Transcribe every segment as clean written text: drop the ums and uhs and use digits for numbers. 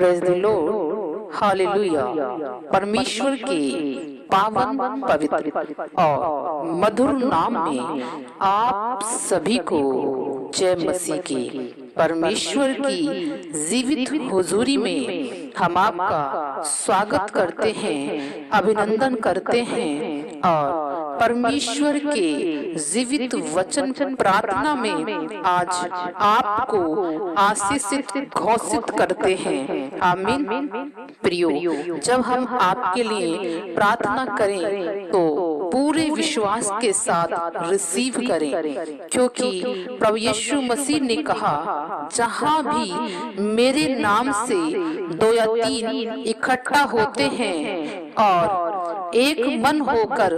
Praise the Lord, hallelujah. परमेश्वर के पावन, पवित्र और मधुर नाम में आप सभी को जय मसीह की। परमेश्वर की जीवित हुजूरी में हम आपका स्वागत करते हैं, अभिनंदन करते हैं और परमेश्वर के जीवित वचन प्रार्थना में आज आपको आशीषित घोषित करते हैं। आमीन। प्रियो, जब हम आपके लिए प्रार्थना करें तो पूरे विश्वास के साथ रिसीव करें, क्योंकि प्रभु यीशु मसीह ने कहा, जहां भी मेरे नाम से 2 या 3 इकट्ठा होते हैं और एक मन होकर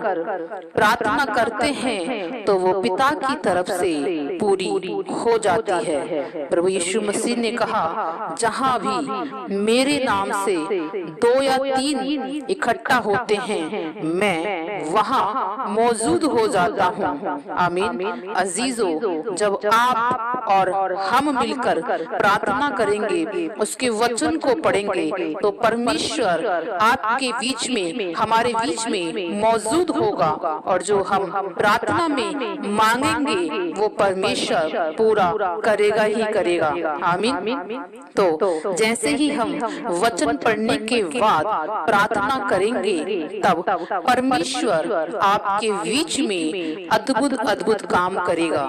प्रार्थना करते हैं तो वो पिता की तरफ से पूरी हो जाती है। प्रभु यीशु मसीह ने कहा, जहां भी मेरे नाम से 2 या 3 इकट्ठा होते हैं, मैं वहां मौजूद हो जाता हूँ। आमीन। अजीजों, जब आप और हम मिलकर प्रार्थना करेंगे, उसके वचन को पढ़ेंगे, तो परमेश्वर आपके बीच में, हमारे बीच में मौजूद होगा और जो हम प्रार्थना में मांगेंगे वो परमेश्वर पूरा करेगा ही करेगा। आमीन। तो जैसे ही हम वचन पढ़ने के बाद प्रार्थना करेंगे, तब परमेश्वर आपके बीच में अद्भुत अद्भुत काम करेगा,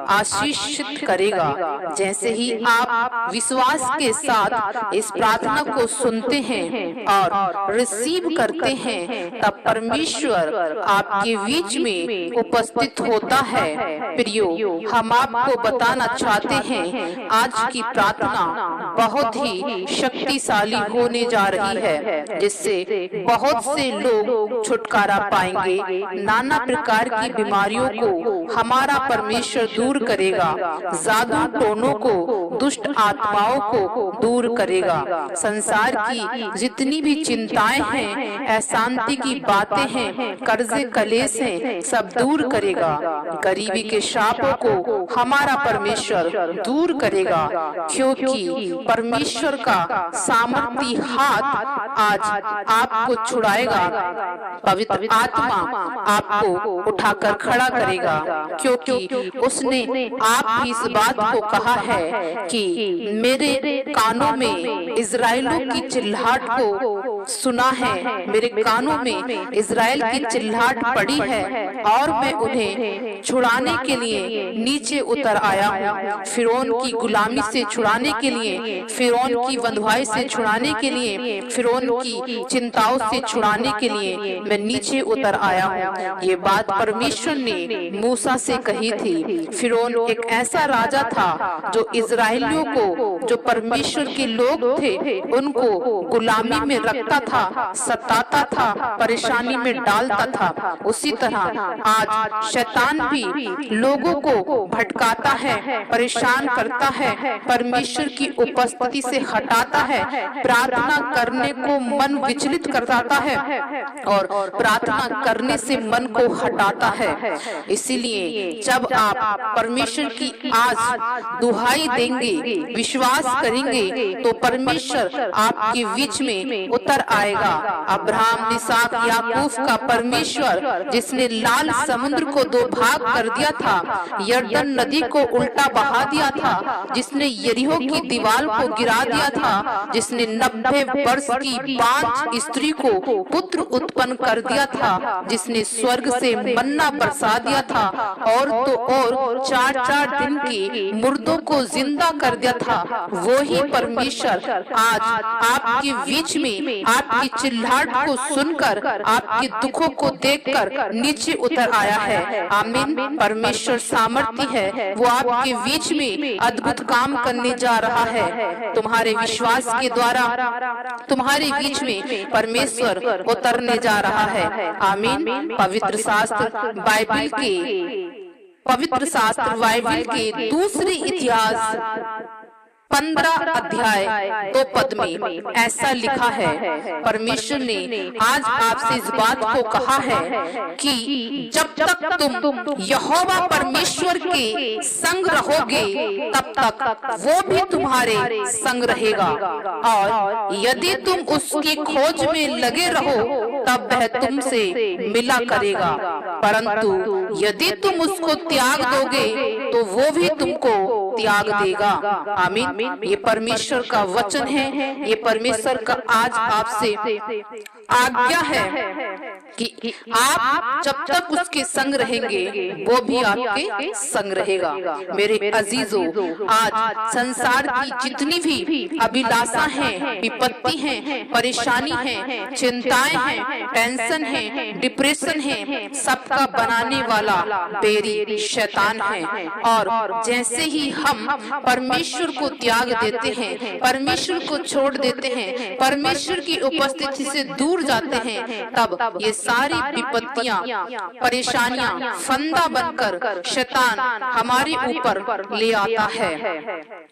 आशीषित करेगा। जैसे ही आप विश्वास के साथ इस प्रार्थना को सुनते हैं और रिसीव करते हैं, तब परमेश्वर आपके बीच में उपस्थित होता है। प्रियो, हम आपको बताना चाहते हैं, आज की प्रार्थना बहुत ही शक्तिशाली होने जा रही है, जिससे बहुत से लोग छुटकारा पाएंगे। नाना प्रकार की बीमारियों को हमारा परमेश्वर दूर करेगा, जादू टोनों को, दुष्ट आत्माओं को दूर करेगा। संसार की जितनी भी चिंताएं हैं, अशांति की बातें हैं, कर्जे कलेश हैं, सब दूर करेगा। गरीबी के शापों को हमारा परमेश्वर दूर करेगा, क्योंकि परमेश्वर का सामर्थी हाथ आज आपको छुड़ाएगा। पवित्र आत्मा आपको उठाकर खड़ा करेगा, क्योंकि उसने आप भी इस बात को कहा है कि मेरे कानों में इज़राइलों की चिल्लाहट को सुना है, मेरे कानों में इज़राइल की चिल्लाहट पड़ी है और मैं उन्हें छुड़ाने के लिए नीचे उतर आया हूँ। फिरौन की गुलामी से छुड़ाने के लिए, फिरौन की बंधुआई से छुड़ाने के लिए, फिरौन की चिंताओं से छुड़ाने के लिए मैं नीचे उतर आया हूँ। ये बात परमेश्वर ने मूसा से कही थी। फिरौन एक ऐसा राजा था जो इज़राइलियों को, जो परमेश्वर के लोग थे, उनको गुलामी में रखता था, सताता था, परेशानी में डालता था। उसी तरह आज शैतान भी लोगों को भटकाता है, परेशान करता है, परमेश्वर की उपस्थिति से हटाता है, प्रार्थना करने को मन विचलित करता है और प्रार्थना करने से मन को हटाता है। इसीलिए जब आप परमेश्वर की आज दुहाई देंगे, विश्वास करेंगे, तो परमेश्वर आपके बीच में उतर आएगा। अब्राहम, इसहाक, याकूब का परमेश्वर, जिसने लाल समुद्र को 2 भाग कर दिया था, यरदन नदी को उल्टा बहा दिया था, जिसने यरीहो की दीवार को गिरा दिया था, जिसने 90 वर्ष की बांझ स्त्री को पुत्र उत्पन्न कर दिया था, जिसने स्वर्ग से मन्ना बरसा दिया था और तो और 4-4 दिन के मुर्दों को जिंदा कर दिया था, वो ही परमेश्वर आज आपके बीच में आपकी चिल्लाहट को सुनकर, आपके दुखों को देखकर नीचे उतर आया है। आमीन। परमेश्वर सामर्थी है, वो आपके बीच में अद्भुत काम करने जा रहा है। तुम्हारे विश्वास के द्वारा तुम्हारे बीच में परमेश्वर उतरने जा रहा है। आमीन। पवित्र शास्त्र बाइबल के दूसरे इतिहास 15 अध्याय 2 पद में ऐसा लिखा है, परमेश्वर ने आज आपसे इस बात को कहा है कि जब तक तुम यहोवा परमेश्वर के संग रहोगे तब तक वो भी तुम्हारे संग रहेगा, और यदि तुम उसकी खोज में लगे रहो तब वह तुमसे मिला करेगा, परंतु यदि तुम उसको त्याग दोगे तो वो भी तुमको त्याग देगा। आमीन। ये परमेश्वर का वचन है, ये परमेश्वर का आज आपसे आज्ञा है कि आप जब तक उसके संग रहेंगे वो भी आपके संग रहेगा। मेरे अजीजों, आज संसार की जितनी भी अभिलाषा है, विपत्ति है, परेशानी है, चिंताएं हैं, टेंशन है, डिप्रेशन है, सबका बनाने वाला बैरी शैतान है। और जैसे ही हम परमेश्वर को त्याग देते हैं, परमेश्वर को छोड़ देते हैं, परमेश्वर की उपस्थिति से दूर जाते हैं, तब ये सारी विपत्तियां, परेशानियां फंदा बनकर शैतान हमारे ऊपर ले आता है,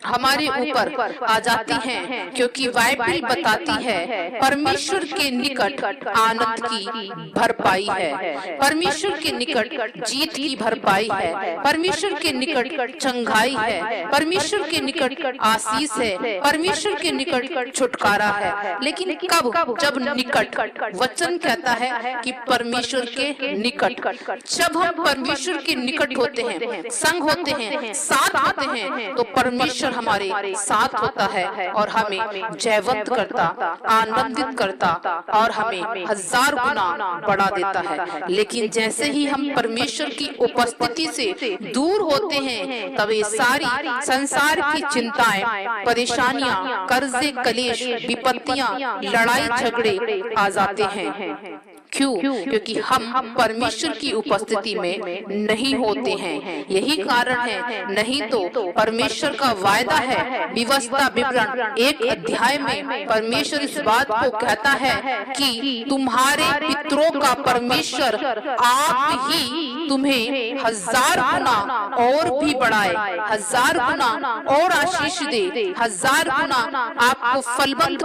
हमारे ऊपर आ जाती हैं, क्योंकि बाइबल बताती है परमेश्वर के निकट आनंद की भरपाई है, परमेश्वर के निकट जीत की भरपाई है, परमेश्वर के निकट चंगाई है, परमेश्वर के निकट आशीष है, परमेश्वर के निकट छुटकारा है। लेकिन कब? जब निकट, वचन कहता है कि परमेश्वर के निकट, जब हम परमेश्वर के निकट होते हैं, संग होते हैं, साथ होते हैं, तो परमेश्वर हमारे साथ होता है और हमें जयवंत करता, आनंदित करता और हमें 1000 गुना बढ़ा देता है। लेकिन जैसे ही हम परमेश्वर की उपस्थिति से दूर होते हैं, तब ये सारी संसार की चिंताएं, परेशानियां, कर्जे, कलेश, विपत्तियां, लड़ाई झगड़े आ जाते हैं। क्यों? क्योंकि हम परमेश्वर की उपस्थिति में नहीं होते हैं। यही कारण है, नहीं तो परमेश्वर का वायदा है, व्यवस्था विवरण 1 अध्याय में परमेश्वर इस बात को कहता है कि तुम्हारे पितरों का परमेश्वर आप ही तुम्हें 1000 गुना और भी बढ़ाए, 1000 गुना और आशीष दे, 1000 गुना आपको फलवंत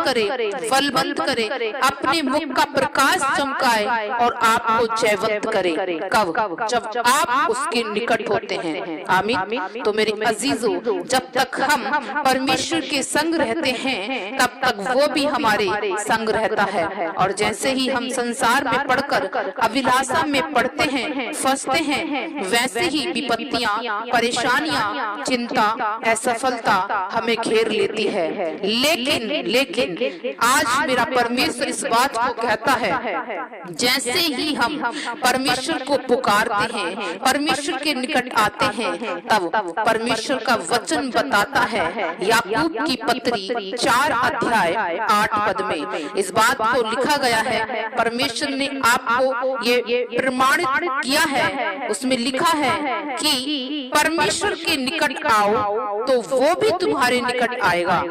करे, अपने मुख का प्रकाश चमकाए और आपको जयवंत करे। कब? जब आप उसके निकट होते हैं। आमीन। तो मेरे अजीजों, जब तक हम परमेश्वर के संग रहते हैं तब तक वो भी हमारे संग रहता है। और जैसे ही हम संसार में पढ़कर अभिलाषा में पढ़ते हैं, फंसते हैं, वैसे ही विपत्तियां, परेशानियां, चिंता, असफलता हमें घेर लेती है। लेकिन आज मेरा परमेश्वर इस बात को कहता है, जैसे ही हम परमेश्वर को पुकारते हैं, परमेश्वर के निकट आते हैं, तब परमेश्वर का वचन बताता है, याकूब की पत्री 4 अध्याय 8 पद में इस बात को लिखा गया है। परमेश्वर ने आपको ये प्रमाणित किया है, उसमें लिखा है कि परमेश्वर के निकट आओ तो वो भी तुम्हारे निकट आएगा।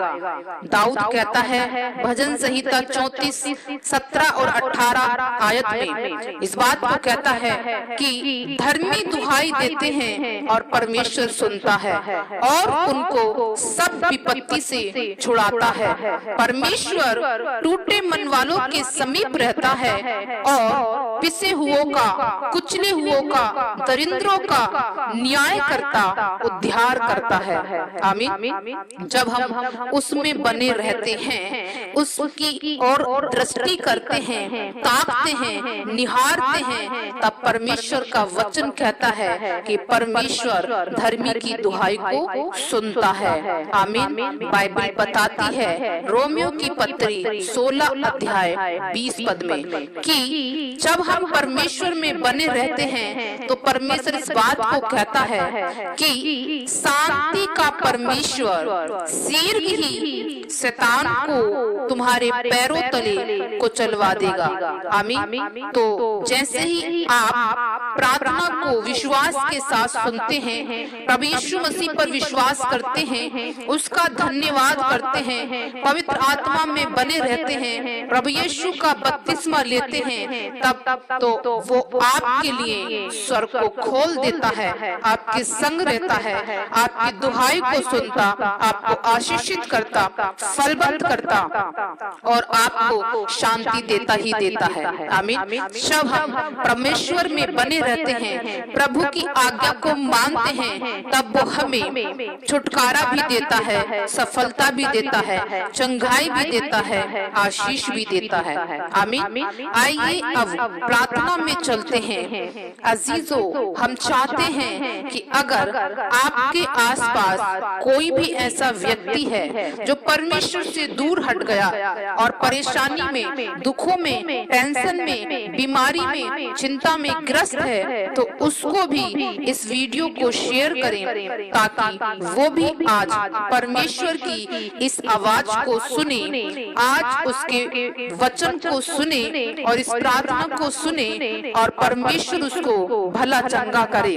दाऊद कहता है भजन संहिता 34, 17 और 18 आयत में इस बात को कहता है कि धर्मी दुहाई देते हैं और परमेश्वर सुनता है और उनको सब विपत्ति से छुड़ाता है। परमेश्वर टूटे मन वालों के समीप रहता है और पिसे हुओं का, कुचले हुओं का, दरिद्रों का न्याय करता, उद्धार करता है। आमीन। जब हम उसमें बने रहते हैं, उसकी और दृष्टि करते हैं, ताकते हैं, निहारते हैं, तब परमेश्वर का वचन कहता है कि परमेश्वर धर्मी की दुहाई को सुनता है। आमीन। बाइबल बताती है रोमियो की पत्री 16 अध्याय 20 पद में कि जब हम परमेश्वर में बने रहते हैं तो परमेश्वर इस बात को कहता है कि शांति का परमेश्वर शीघ्र ही शैतान को तुम्हारे पैरों तले को चलवा देगा। आमीन। तो जैसे ही आप प्रार्थना को विश्वास के साथ सुनते हैं, प्रभु यीशु मसीह पर विश्वास करते हैं, उसका धन्यवाद करते हैं, पवित्र आत्मा में बने रहते हैं, प्रभु यीशु का बपतिस्मा लेते हैं, तब तो वो आपके लिए स्वर्ग को खोल देता है, आपके संग रहता है, आपकी दुहाई को सुनता, आपको आशीषित करता, फलबंद करता और आपको शांति देता ही देता है। आमीन। जब हम परमेश्वर में बने रहते हैं, प्रभु की आज्ञा को मानते हैं, तब वो हमें छुटकारा भी देता है, सफलता भी देता है, चंगाई भी देता है, आशीष भी देता है। आमीन। आइए अब प्रार्थना में चलते हैं। अजीजों, हम चाहते हैं कि अगर आपके आसपास कोई भी ऐसा व्यक्ति है जो परमेश्वर से दूर हट गया और परेशानी में, दुखों में, टेंशन में, बीमारी में, चिंता में ग्रस्त है, तो उसको भी इस वीडियो को शेयर करें ताकि वो भी आज परमेश्वर की इस आवाज को सुने, आज उसके वचन को सुने और इस प्रार्थना को सुने और परमेश्वर उसको भला चंगा करे।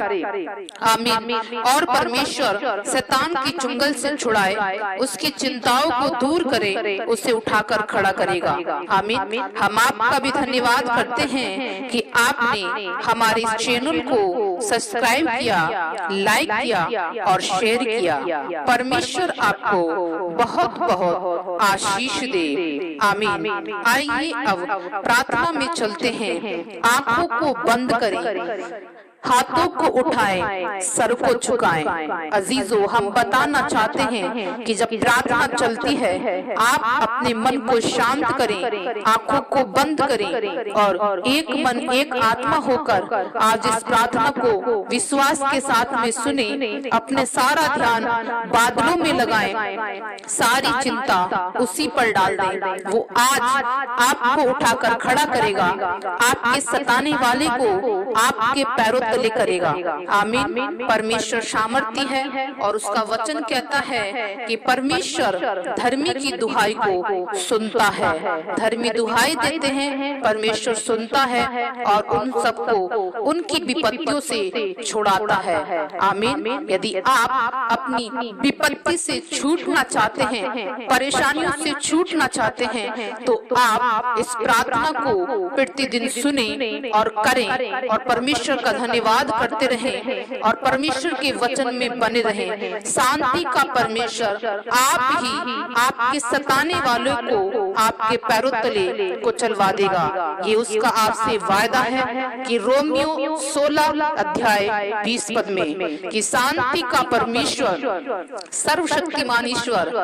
आमीन। और परमेश्वर शैतान की चुंगल से छुड़ाए, उसकी चिंताओं को दूर करे, उसे उठाकर खड़ा करेगा। आमीन। हम आपका भी धन्यवाद करते हैं कि आपने हमारे इस चैनल को सब्सक्राइब किया, लाइक किया और शेयर किया। परमेश्वर आपको बहुत बहुत आशीष दे। आमीन। आइए अब प्रार्थना में चलते हैं। आंखों को बंद करें, हाथों को उठाएं, सर को झुकाएं। अजीजों, हम बताना चाहते हैं कि जब प्रार्थना चलती है, आप अपने मन को शांत करें, आंखों को बंद करें और एक मन एक आत्मा होकर आज इस प्रार्थना को विश्वास के साथ में सुने। अपने सारा ध्यान बादलों में लगाएं, सारी चिंता उसी पर डाल दें। वो आज आपको उठाकर खड़ा करेगा, आपके सताने वाले को आपके पैरों तले करेगा। आमीन। परमेश्वर सामर्थी है और उसका वचन कहता है कि परमेश्वर धर्मी की दुहाई को सुनता है। धर्मी दुहाई देते हैं, परमेश्वर सुनता है और उन सबको उनकी विपत्तियों से छुड़ाता है। आमीन। यदि आप अपनी विपत्ति से छूटना चाहते हैं, परेशानियों से छूटना चाहते हैं, तो आप इस प्रार्थना को प्रतिदिन सुने और करें और परमेश्वर का धन्यवाद करते रहें और परमेश्वर के वचन में बने रहें। शांति का परमेश्वर आप ही आपके सताने वालों को आपके पैरों तले को चलवा देगा। ये उसका आपसे वायदा है कि रोमियो 16 अध्याय 20 पद में कि शांति का परमेश्वर सर्वशक्तिमान ईश्वर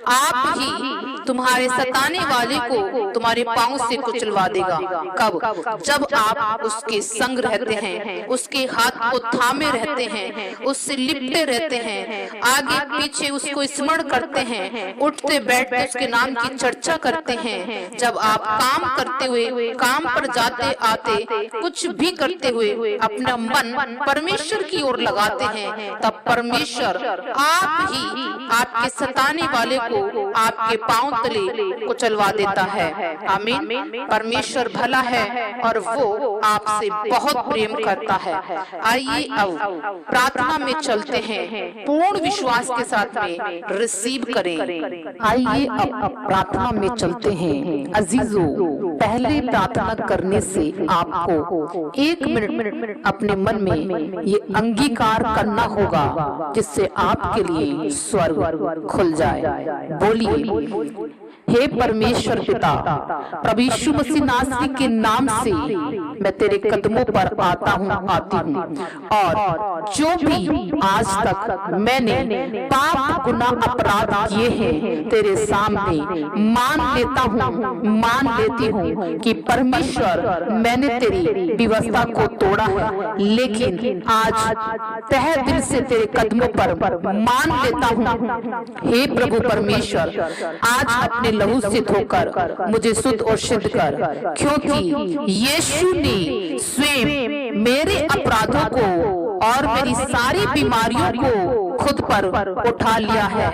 आप ही तुम्हारे सताने वाले को तुम्हारे पांव से कुचलवा देगा। कब? जब आप उसके संग रहते हैं, उसके हाथ को थामे रहते हैं, उससे लिपटे रहते हैं, आगे पीछे उसको स्मरण करते हैं, उठते बैठते उसके नाम की चर्चा करते हैं। जब आप काम करते हुए, काम पर जाते आते, कुछ भी करते हुए अपना मन परमेश्वर की ओर लगाते हैं, तब परमेश्वर आप ही आपके सताने वाले को आपके पांव तले को चलवा देता है। आमीन। परमेश्वर भला है और वो आपसे बहुत प्रेम करता है। आइए अब प्रार्थना में चलते हैं, पूर्ण विश्वास के साथ में रिसीव करें। आइए अब प्रार्थना में चलते हैं। अजीजों, पहले प्रार्थना करने से आपको 1 मिनट अपने मन में ये अंगीकार करना होगा जिससे आपके लिए स्वर्ग खुल जाए। बोलिए, हे परमेश्वर पिता, प्रभु यीशु मसीह नासरी के नाम से मैं तेरे कदमों पर आता हूँ, आती हूँ, और जो भी आज तक मैंने पाप गुनाह अपराध किए हैं तेरे सामने मान लेता हूँ, मान लेती हूँ कि परमेश्वर मैंने तेरी व्यवस्था को तोड़ा है, लेकिन आज तहे दिल से तेरे कदमों पर मान लेता हूँ। हे प्रभु परमेश्वर, आज अपने लहू से धोकर मुझे शुद्ध और सिद्ध कर, क्योंकि यीशु ने स्वयं मेरे अपराधों को और मेरी सारी बीमारियों को खुद पर उठा लिया है।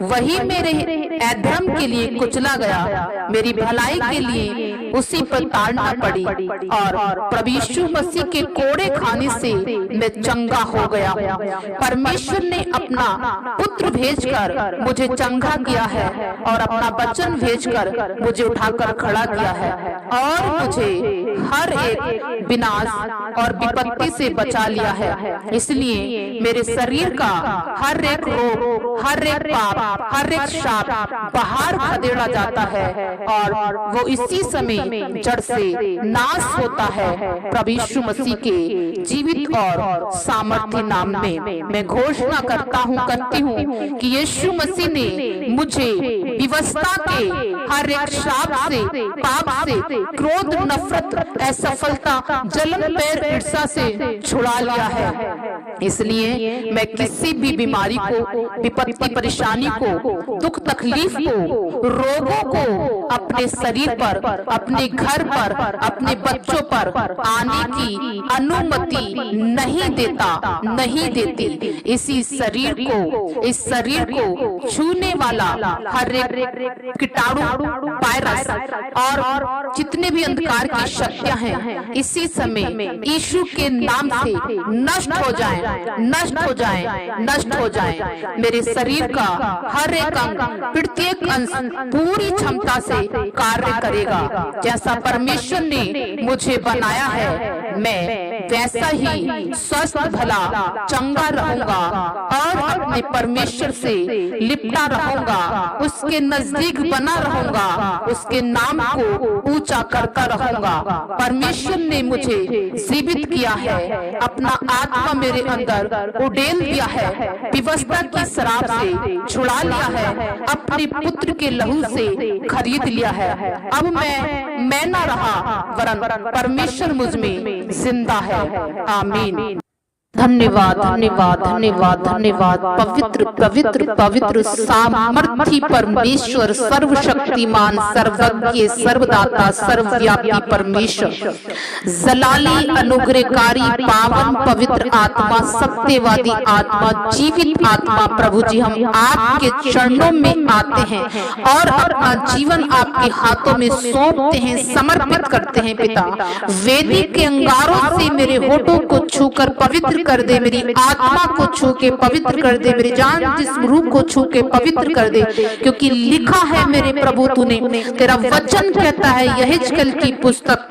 वही मेरे अधर्म के लिए कुचला गया, मेरी भलाई के लिए उसी पर ताड़ना पड़ी और प्रभु यीशु मसीह के कोड़े खाने से मैं चंगा हो गया। परमेश्वर ने अपना पुत्र भेजकर मुझे चंगा किया है और अपना वचन भेजकर मुझे उठाकर खड़ा किया है और मुझे हर एक विनाश और विपत्ति से बचा लिया है। इसलिए मेरे शरीर का हर एक रोग, हर एक पाप, हर एक शाप बाहर खदेड़ा जाता है और वो इसी समय जड़ से नाश होता है। प्रभु यीशु मसीह के जीवित और सामर्थ्य नाम में मैं घोषणा करती हूँ कि यीशु मसीह ने मुझे विवशता के हर एक शाप से, पाप से, क्रोध, नफरत, असफलता, जलन, पैर, ईर्ष्या से छुड़ा लिया है। इसलिए मैं किसी भी बीमारी को, विपत्ति, परेशानी को, दुख, तकलीफ को, रोगों को अपने शरीर पर, अपने घर पर, अपने बच्चों पर आने की अनुमति नहीं देता, नहीं देती। इसी शरीर को, इस शरीर को छूने वाला हर एक कीटाणु, वायरस और जितने भी अंधकार की शक्तियां हैं, इसी समय यीशु के नाम से नष्ट हो जाएं, नष्ट हो जाएं, नष्ट हो जाएं। मेरे शरीर का हर एक अंग, प्रत्येक अंश पूरी क्षमता से कार्य करेगा। जैसा परमेश्वर ने मुझे बनाया है, मैं वैसा ही स्वस्थ, भला, चंगा रहूंगा और अपने परमेश्वर से लिपटा रहूंगा, उसके नजदीक बना रहूंगा, उसके नाम को ऊंचा करता रहूंगा। परमेश्वर ने मुझे जीवित किया है, अपना आत्मा मेरे अंदर उड़ेल दिया है, विवशता की शराब से छुड़ा लिया है, अपने पुत्र के लहू से खरीद लिया है। अब मैं ना रहा, वरन परमेश्वर मुझ में जिंदा है। आमीन। धन्यवाद, धन्यवाद, धन्यवाद, धन्यवाद। पवित्र पवित्र पवित्र सामर्थी परमेश्वर, सर्वशक्तिमान, सर्वज्ञ, सर्वदाता, सर्वव्यापी परमेश्वर, जलाली, अनुग्रहकारी, पावन, पवित्र आत्मा, सत्यवादी आत्मा, जीवित आत्मा, प्रभु जी हम आपके चरणों में आते हैं और अपना जीवन आपके हाथों में सौंपते हैं, समर्पित करते हैं। पिता, वेदी के अंगारों से मेरे होठों को छूकर पवित्र कर दे, मेरी आत्मा को छू के पवित्र कर दे, मेरी जान जिस्म रूह को छू के पवित्र कर दे, क्योंकि लिखा है मेरे प्रभु तूने, तेरा वचन कहता है यहेजकेल की पुस्तक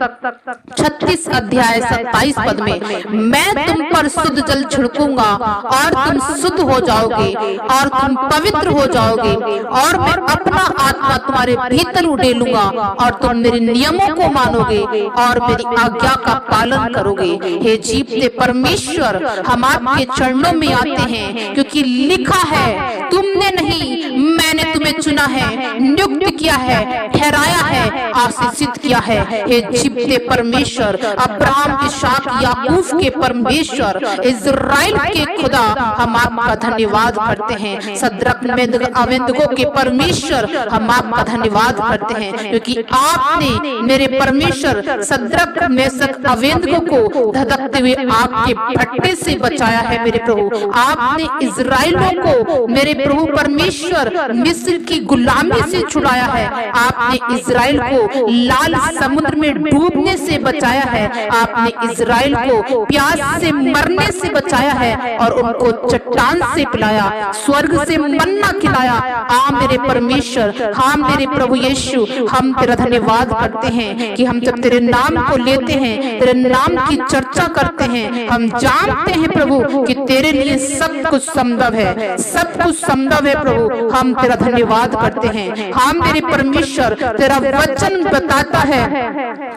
36 अध्याय 27 पद में, मैं तुम पर शुद्ध जल छिड़कूंगा और तुम शुद्ध हो जाओगे और तुम पवित्र हो जाओगे और मैं अपना आत्मा तुम्हारे भीतर उड़ेलूंगा और तुम मेरे नियमों को मानोगे और मेरी आज्ञा का पालन करोगे। हे जीवते परमेश्वर, हम आपके चरणों में आते हैं क्योंकि लिखा है तुमने नहीं, मैंने तुम्हें चुना है, नियुक्त किया है, ठहराया है, आशीषित किया है। हे जीवते परमेश्वर, अब्राहम, इसहाक, याकूब के परमेश्वर, इज़राइल के खुदा, हम आपका धन्यवाद करते हैं। सद्रक, मेशक, अबेदनगो के परमेश्वर, हम आपका धन्यवाद करते हैं क्योंकि आपने मेरे परमेश्वर सद्रक, मेशक, अबेदनगो को धधकते हुए आग के भट्टे से बचाया है। मेरे प्रभु, आपने इज़राइलियों को मेरे प्रभु परमेश्वर मिस्र की गुलामी से छुड़ाया है, आपने इज़राइल को लाल समुद्र में डूबने से बचाया है, आपने इज़राइल को प्यास से मरने से बचाया है और उनको चट्टान से पिलाया, स्वर्ग से मन्ना खिलाया। आ मेरे परमेश्वर, हाँ मेरे प्रभु यीशु, हम तेरा धन्यवाद करते हैं कि हम जब तेरे नाम को लेते हैं, तेरे नाम की चर्चा करते हैं, हम जानते हैं प्रभु कि तेरे लिए सब कुछ संभव है, सब कुछ संभव है। प्रभु, हम तेरा धन्यवाद करते हैं। हाँ मेरे परमेश्वर, तेरा वचन बताता है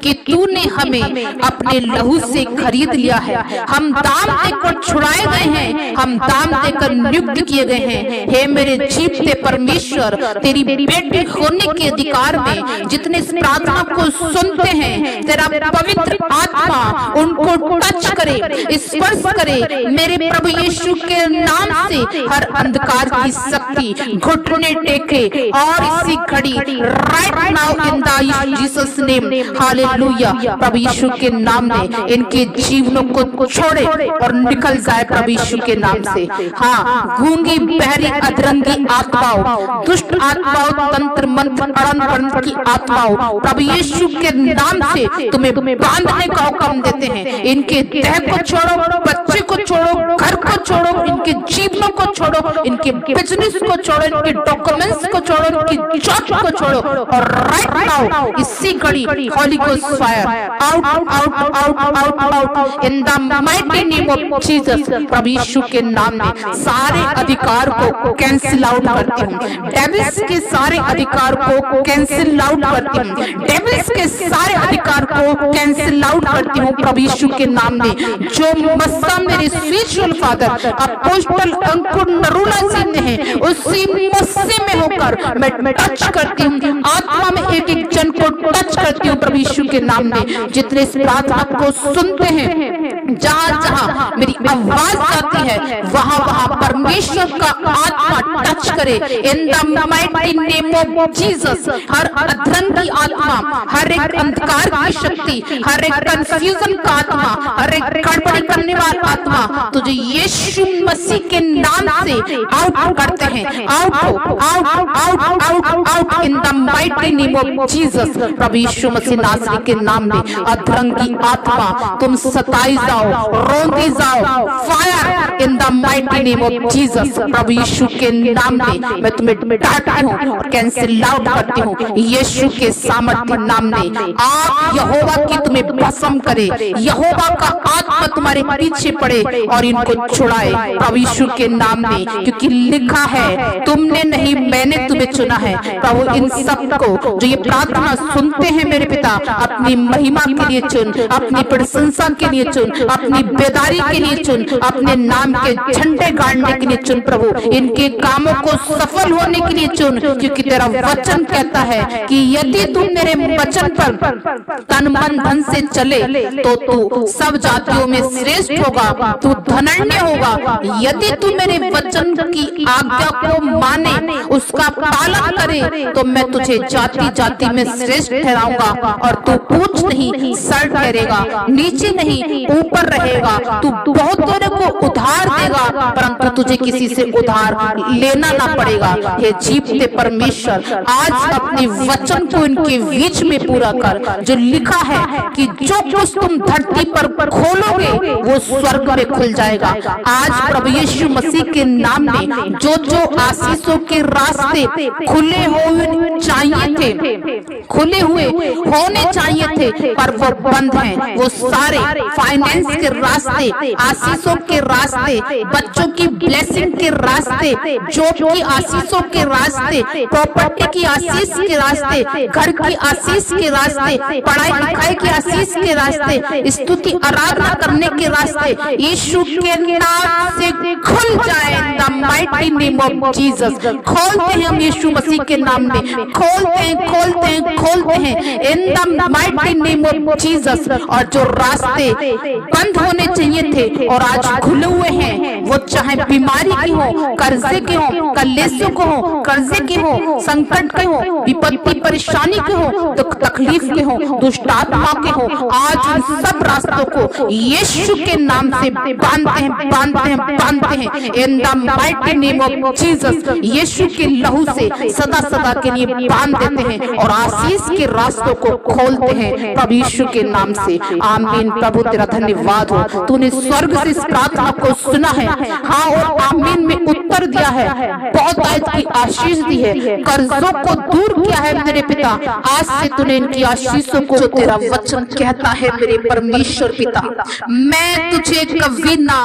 कि तूने हमें अपने लहू से खरीद लिया है, हम दाम देकर छुड़ाए गए हैं, हम दाम देकर नियुक्त किए गए हैं। हे मेरे जीवते परमेश्वर, तेरी बेटी होने के अधिकार में जितने इस प्रार्थना को सुनते हैं, तेरा पवित्र आत्मा उनको टच करे, स्पर्श करे। मेरे प्रभु यीशु के नाम से हर अंधकार की शक्ति घुटने टेके और इसी घड़ी खड़ी right now in the Jesus name, hallelujah. प्रभु यीशु के नाम में इनके जीवनों को छोड़े और निकल जाए प्रभु यीशु के नाम से। हाँ, गूंगी, बहरी, अधरंगी आत्माओं, दुष्ट आत्माओं, तंत्र मंत्र, अड़न की आत्माओं, प्रभु यीशु के नाम से तुम्हें बांधने का हुक्म देते हैं। इनके देह को छोड़ो, बच्चे को छोड़ो, घर को छोड़ो, इनके जीवनों को छोड़ो, इनके बिजनेस को छोड़ो, इनके डॉक्यूमेंट्स को छोड़ो, इनकी जॉब को छोड़ो और राइट नाउ इसी घड़ी holy ghost fire out out out out out in the mighty name of Jesus. प्रभु यीशु के नाम में सारे अधिकार को कैंसिल आउट करती हूँ। डेविल्स के सारे अधिकार को कैंसिल आउट करती हूँ। डेविल्स के सारे अधिकार को कैंसिल आउट करती हूँ प्रभु यीशु के नाम में। जो मस्सा मेरे स्पिरिचुअल फादर अपोस्टल अंकुर नरूला जी ने है, उसी मस्से में होकर मैं टच करती हूँ। आत्मा में एक एक जन को टच करती हूँ प्रभु यीशु के नाम में। जितने इस प्रार्थना को सुनते हैं, जहाँ जहाँ मेरी आवाज आती है, वहाँ वहाँ परमेश्वर का आत्मा टच करे in the mighty name of Jesus. हर अधर्म की आत्मा, हर एक अंधकार की शक्ति, हर एक कंफ्यूजन का आत्मा, हर एक गड़बड़ी करने वाला आत्मा, तुझे यीशु मसीह के नाम से आउट करते हैं। Out out out out out in the mighty name of Jesus. प्रभु यीशु मसीह नासरी के नाम में अधर्म की आत्मा तुम सताई जाओ, रोंदी जाओ, fire in the mighty name of Jesus. प्रभु यीशु के नाम में मैं तुम्हें डांटती हूँ और कैंसिल आउट करती हूँ यीशु के सामर्थ्य नाम में। आप यहोवा की तुम्हें भस्म करे, यहोवा का आत्मा तुम्हारे पीछे पड़े और इनको छुड़ाए प्रभु यीशु के नाम में, क्योंकि लिखा है तुमने नहीं मैंने तुम्हें चुना है। प्रभु इन सबको जो ये प्रार्थना सुनते हैं मेरे पिता, अपनी महिमा के लिए चुन, अपनी प्रशंसा के लिए चुन, अपनी बेदारी के लिए चुन, अपने नाम के झंडे गाड़ने के लिए चुन प्रभु। इनके कामों को सफल होने के लिए चुन, क्योंकि तेरा वचन कहता है कि यदि तुम मेरे वचन पर तन मन धन से चले तो तू सब जातियों में श्रेष्ठ होगा, तू धनन्य होगा। यदि तू मेरे वचन की आज्ञा को माने, उसका पालन करे, तो मैं तुझे जाति जाति में श्रेष्ठ ठहराऊंगा और तू ऊंच नहीं सर ठहरेगा, नीचे नहीं ऊपर रहेगा। तू बहुतों को उधार देगा, परंतु तुझे किसी से उधार लेना ना पड़ेगा। ये जीवते परमेश्वर आज अपने वचन को इनके बीच में पूरा कर। जो लिखा है कि जो कुछ तुम धरती पर खोलोगे वो स्वर्ग में खुल जाएगा। आज प्रभु यीशु मसीह के नाम में जो जो आशीषों के रास्ते खुले होने चाहिए थे, खुले हुए होने चाहिए थे, पर वो बंद हैं, वो सारे फाइनेंस के रास्ते, आशीषों के रास्ते, बच्चों की ब्लेसिंग के रास्ते, जॉब की आशीषों के रास्ते, प्रॉपर्टी की आशीष के रास्ते, घर की आशीष के रास्ते, पढ़ाई लिखाई की आशीष के रास्ते, स्तुति आराधना करने के रास्ते यीशु के नाम से खुल जाए। The mighty name of Jesus. खोलते हैं हम यीशु मसीह के नाम में, खोलते हैं खोलते हैं खोलते हैं in the mighty name of Jesus. और जो रास्ते बंद होने चाहिए थे और आज खुले हुए हैं, वो चाहे बीमारी की हो, कर्जे के हो, कलेशों को हो, कर्जे के हो, संकट के हो, विपत्ति परेशानी के हो, तो तकलीफ के हो, दुष्टात्मा के हो, आज उन सब रास्तों को यीशु के नाम से बांधते हैं बांधते हैं बांधते हैं in the mighty name of Jesus. यीशु के लहू से सदा सदा के लिए बांध देते हैं और आशीष के रास्तों को खोलते हैं प्रभु यीशु के नाम से। आमीन। प्रभु तेरा धन्यवाद हो, तूने स्वर्ग से इस प्रार्थना को सुना है, हाँ और आमीन में उत्तर दिया है, बहुत आयत की आशीष दी है, कर्जों को दूर किया है मेरे पिता। आज से तूने इनकी आशीषों को, जो तेरा वचन कहता है मेरे परमेश्वर पिता, मैं तुझे कभी ना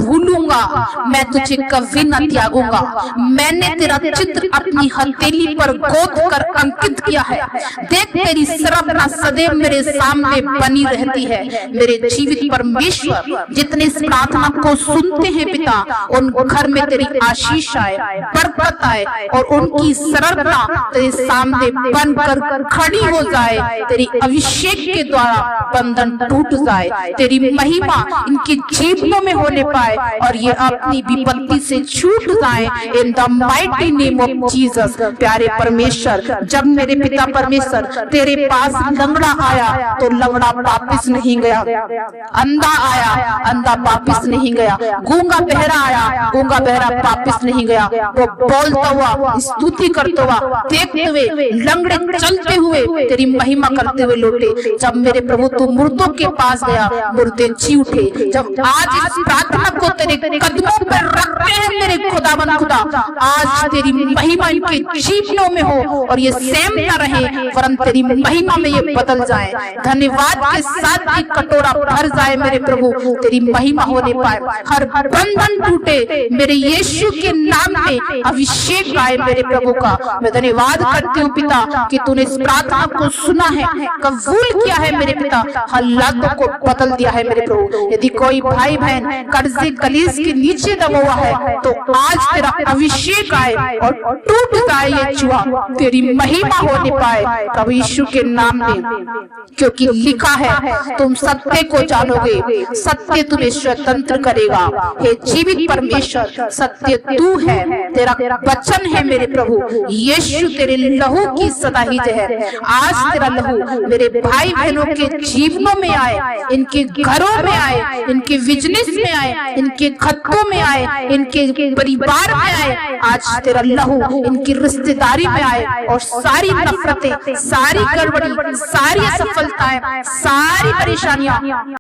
भूलूंगा, मैं तुझे कभी ना त्यागूंगा। मैंने तेरा चित्र अपनी हथेली पर गोद कर अंकित किया है। देख तेरी तेरी सरपना सदैव मेरे सामने बनी रहती है। मेरे जीवित परमेश्वर, जितने इस प्रार्थना को सुनते हैं पिता, उन घर में तेरी आशीष आए, बरकत आए और उनकी सरलता तेरे सामने बनकर खड़ी हो जाए। तेरी अभिषेक के द्वारा बंधन टूट जाए, तेरी महिमा इनके जीवनों में होने पाए और ये अपनी विपत्ति से छूट जाए इन the mighty name of Jesus. प्यारे परमेश्वर, जब मेरे पिता परमेश्वर तेरे पास लंगड़ा आया तो लंगड़ा वापिस नहीं गया, अंधा आया अंधा वापिस नहीं गया, गूंगा बहरा आया गूंगा बहरा वापिस नहीं गया। वो बोलता हुआ, स्तुति करता हुआ, देखते हुए लंगड़े चलते हुए तेरी महिमा करते हुए लौटे। जब मेरे प्रभु तू मुर्दों के पास गया, मुर्दे जी उठे। जब आज इस प्रार्थना को तेरे कदमों पर रखते हैं मेरे खुदावन खुदा, आज तेरी महिमा इनके जीवनों में हो और ये सेम न रहे वरन तेरी महिमा में ये बदल जाए। धन्यवाद के साथ ही कटोरा भर जाए मेरे प्रभु, तेरी महिमा होने पाए, हर बंधन टूटे मेरे यीशु के नाम में। अभिषेक आए मेरे प्रभु का। मैं धन्यवाद करती हूँ पिता कि तूने इस प्रार्थना को सुना है, कबूल किया है मेरे पिता, हालातों को बदल दिया है मेरे प्रभु। यदि कोई भाई बहन कर्जे कलीस के नीचे दबा हुआ है तो आज तेरा अभिषेक आए और टूट जाए ये जुआ, तेरी महिमा होने पाए प्रभु यीशु के नाम में। क्योंकि लिखा है तुम सत्य को जानोगे, सत्य तुम्हें स्वतंत्र करेगा। हे जीवित परमेश्वर, सत्य तू है, तेरा वचन है मेरे प्रभु। यीशु तेरे लहू की सदा ही जय है। आज तेरा लहू मेरे भाई बहनों के जीवनों में आए, इनके घरों में आए, इनके बिजनेस में आए, इनके खतों में आए, इनके परिवार में आए। आज तेरा लहू इनकी रिश्तेदारी में आए और सारी नफरतें, सारी गड़बड़ी, सारी असफलताएं, सारी परेशानियां